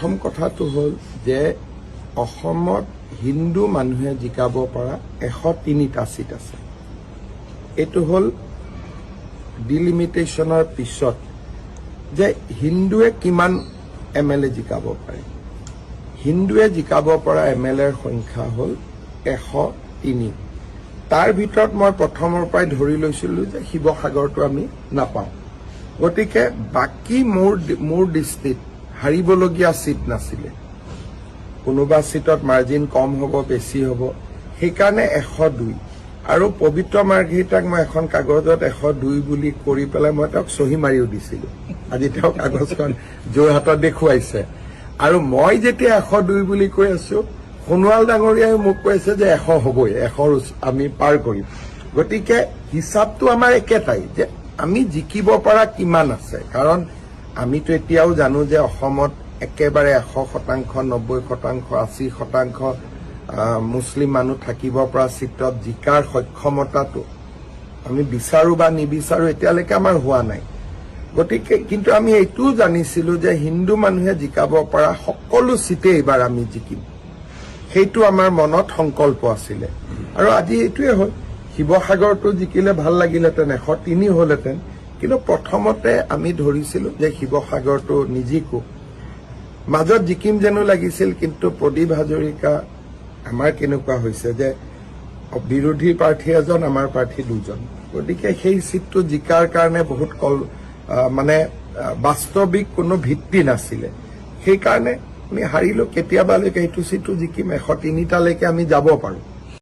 প্ৰথম কথাটো হ'ল যে অসমত হিন্দু মানুহে জিকাব পৰা 103টা সিট আছে। এইটো হ'ল ডিলিমিটেশ্যনৰ পিছত যে হিন্দুৱে কিমান MLA জিকাব পাৰে। হিন্দুৱে জিকাব পৰা MLAৰ সংখ্যা হ'ল 103। তাৰ ভিতৰত মই প্ৰথমৰ পৰাই ধৰি লৈছিলোঁ যে শিৱসাগৰটো আমি নাপাওঁ। গতিকে বাকী মোৰ দৃষ্টিত হাৰিবলগীয়া সিট নাছিলে। কোনোবা সিটত মাৰ্জিন কম হ'ব, বেছি হ'ব, সেইকাৰণে 102। আৰু পবিত্ৰ মাৰ্ঘেৰিটাক মই এখন কাগজত 102 বুলি কৰি পেলাই মই তেওঁক চহী মাৰিও দিছিলোঁ। আজি তেওঁ কাগজখন যোৰহাটত দেখুৱাইছে। আৰু মই যেতিয়া 102 বুলি কৈ আছো, সোণোৱাল ডাঙৰীয়াই মোক কৈছে যে 100 হ'বই, 100 আমি পাৰ কৰিম। গতিকে হিচাপটো আমাৰ একেটাই যে আমি জিকিব পৰা কিমান আছে। কাৰণ আমিতো এতিয়াও জানো যে অসমত একেবাৰে 100%, 90%, 80% মুছলিম মানুহ থাকিব পৰা চিটত জিকাৰ সক্ষমতাটো আমি বিচাৰো বা নিবিচাৰো এতিয়ালৈকে আমাৰ হোৱা নাই। গতিকে কিন্তু আমি এইটোও জানিছিলো যে হিন্দু মানুহে জিকাব পৰা সকলো চিটে এইবাৰ আমি জিকিম। সেইটো আমাৰ মনত সংকল্প আছিলে। আৰু আজি এইটোৱে হ'ল, শিৱসাগৰটো জিকিলে ভাল লাগিলেহেঁতেন, 103 হ'লহেঁতেন। কিন্তু প্ৰথমতে আমি ধৰিছিলো যে শিৱসাগৰটো নিজিকো, মাজত জিকিম যেনো লাগিছিল। কিন্তু প্ৰদীপ হাজৰিকা আমাৰ কেনেকুৱা হৈছে যে বিৰোধী প্ৰাৰ্থী এজন, আমাৰ প্ৰাৰ্থী দুজন। গতিকে সেই সিটটো জিকাৰ কাৰণে বহুত বাস্তৱিক কোনো ভিত্তি নাছিলে। সেইকাৰণে আমি হাৰিলো। কেতিয়াবালৈকে এইটো সিটটো জিকিম, 103টালৈকে আমি যাব পাৰো।